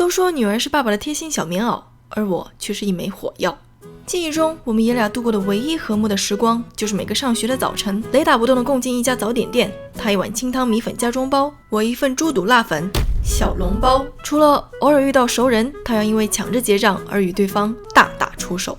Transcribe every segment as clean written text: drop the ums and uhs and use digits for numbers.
都说女儿是爸爸的贴心小棉袄，而我却是一枚火药。记忆中，我们爷俩度过的唯一和睦的时光，就是每个上学的早晨，雷打不动的共进一家早点店，他一碗清汤米粉加中包，我一份猪肚辣粉小笼包。除了偶尔遇到熟人，他要因为抢着结账而与对方大打出手。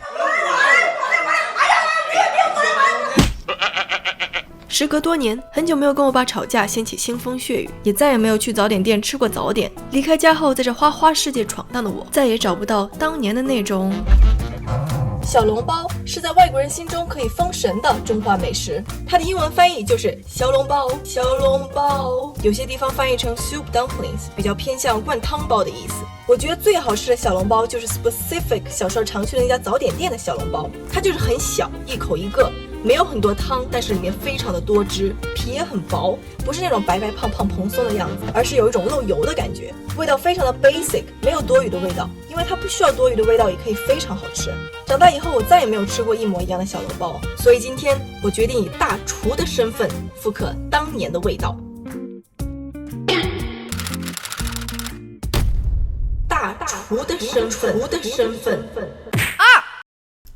时隔多年，很久没有跟我爸吵架掀起腥风血雨，也再也没有去早点店吃过早点。离开家后，在这花花世界闯荡的我，再也找不到当年的那种。小笼包是在外国人心中可以封神的中华美食，它的英文翻译就是小笼包。小笼包有些地方翻译成 soup dumplings， 比较偏向灌汤包的意思。我觉得最好吃的小笼包就是 specific 小时候常去的那家早点店的小笼包，它就是很小，一口一个，没有很多汤，但是里面非常的多汁，皮也很薄，不是那种白白胖胖蓬松的样子，而是有一种漏油的感觉，味道非常的 basic， 没有多余的味道，因为它不需要多余的味道也可以非常好吃。长大以后我再也没有吃过一模一样的小笼包，所以今天我决定以大厨的身份复刻当年的味道。大厨的身份。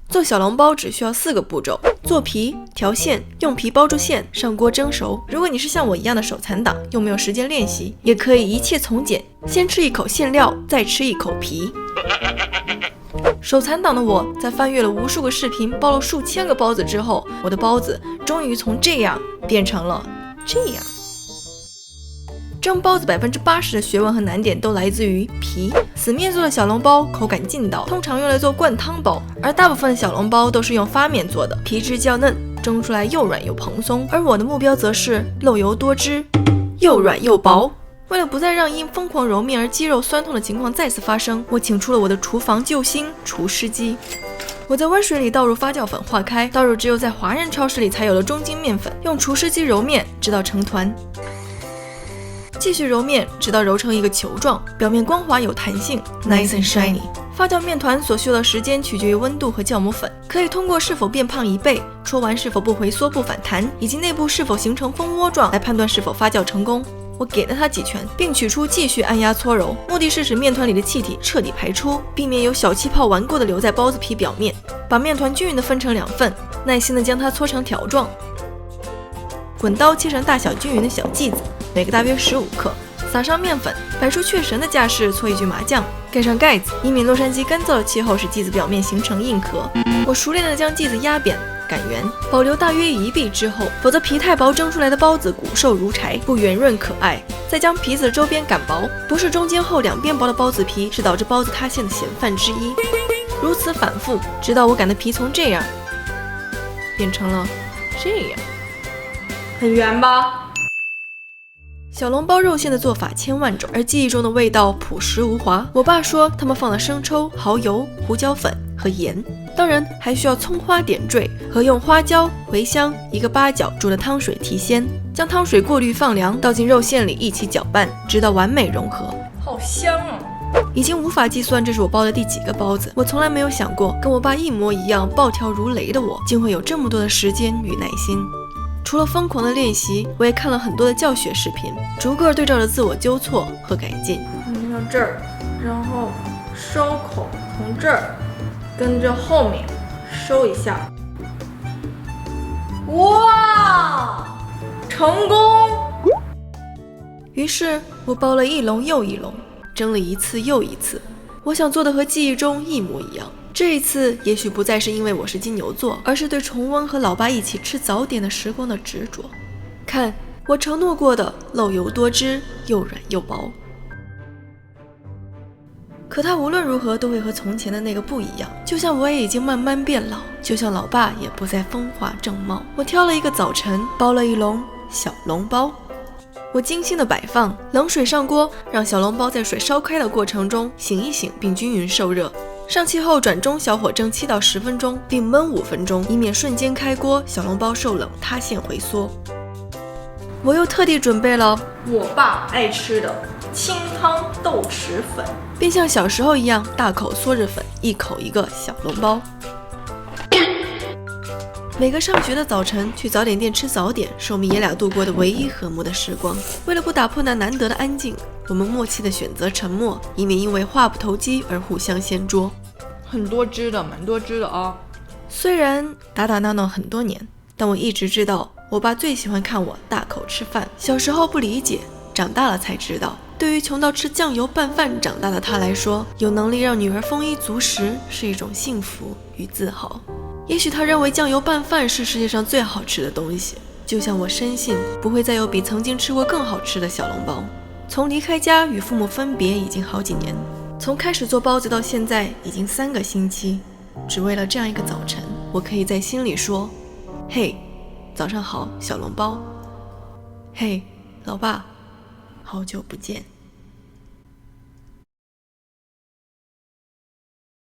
做小笼包只需要4个步骤：做皮、调馅、用皮包住馅、上锅蒸熟。如果你是像我一样的手残党，又没有时间练习，也可以一切从简，先吃一口馅料，再吃一口皮。手残党的我在翻阅了无数个视频，包了数千个包子之后，我的包子终于从这样变成了这样。蒸包子80%的学问和难点都来自于皮。死面做的小笼包口感劲道，通常用来做灌汤包，而大部分的小笼包都是用发面做的，皮质较嫩，蒸出来又软又蓬松。而我的目标则是漏油多汁，又软又薄。为了不再让因疯狂揉面而肌肉酸痛的情况再次发生，我请出了我的厨房救星厨师机。我在温水里倒入发酵粉化开，倒入只有在华人超市里才有的中筋面粉，用厨师机揉面直到成团。继续揉面，直到揉成一个球状，表面光滑有弹性 ，nice and shiny。发酵面团所需要的时间取决于温度和酵母粉，可以通过是否变胖1倍、戳完是否不回缩不反弹，以及内部是否形成蜂窝状来判断是否发酵成功。我给了它几拳，并取出继续按压搓揉，目的是使面团里的气体彻底排出，避免有小气泡顽固的留在包子皮表面。把面团均匀的分成2份，耐心的将它搓成条状。滚刀切成大小均匀的小剂子，每个大约15克，撒上面粉，摆出雀神的架势搓一局麻酱，盖上盖子，以免洛杉矶干燥的气候使剂子表面形成硬壳。我熟练地将剂子压扁擀圆，保留大约1臂之后，否则皮太薄蒸出来的包子骨瘦如柴，不圆润可爱。再将皮子的周边擀薄，不是中间厚两边薄的包子皮是导致包子塌陷的嫌犯之一。如此反复，直到我擀的皮从这样变成了这样。很圆吧？小笼包肉馅的做法千万种，而记忆中的味道朴实无华。我爸说他们放了生抽、蚝油、胡椒粉和盐，当然还需要葱花点缀和用花椒、茴香、1个八角煮的汤水提鲜，将汤水过滤放凉，倒进肉馅里一起搅拌，直到完美融合。好香啊！已经无法计算这是我包的第几个包子，我从来没有想过跟我爸一模一样暴跳如雷的我，竟会有这么多的时间与耐心。除了疯狂的练习，我也看了很多的教学视频，逐个对照着自我纠错和改进。你看这儿，然后收口从这儿跟着后面收一下，哇，成功！于是我包了一笼又一笼，蒸了一次又一次，我想做的和记忆中一模一样。这一次也许不再是因为我是金牛座，而是对重温和老爸一起吃早点的时光的执着。看，我承诺过的漏油多汁，又软又薄。可它无论如何都会和从前的那个不一样，就像我也已经慢慢变老，就像老爸也不再风华正茂。我挑了一个早晨，包了一笼小笼包。我精心的摆放，冷水上锅，让小笼包在水烧开的过程中醒一醒，并均匀受热。上气后转中小火蒸7到10分钟，并焖5分钟，以免瞬间开锅，小笼包受冷塌陷回缩。我又特地准备了我爸爱吃的清汤豆豉粉，并像小时候一样大口嗦着粉，一口一个小笼包。每个上学的早晨去早点店吃早点，是我们爷俩度过的唯一和睦的时光。为了不打破那难得的安静，我们默契地选择沉默，以免因为话不投机而互相掀桌。很多汁的，蛮多汁的啊。虽然打打闹闹很多年，但我一直知道我爸最喜欢看我大口吃饭。小时候不理解，长大了才知道，对于穷到吃酱油拌饭长大的他来说，有能力让女儿丰衣足食是一种幸福与自豪。也许他认为酱油拌饭是世界上最好吃的东西，就像我深信不会再有比曾经吃过更好吃的小笼包。从离开家与父母分别已经好几年，从开始做包子到现在已经3个星期，只为了这样一个早晨，我可以在心里说：嘿，早上好，小笼包。嘿，老爸，好久不见。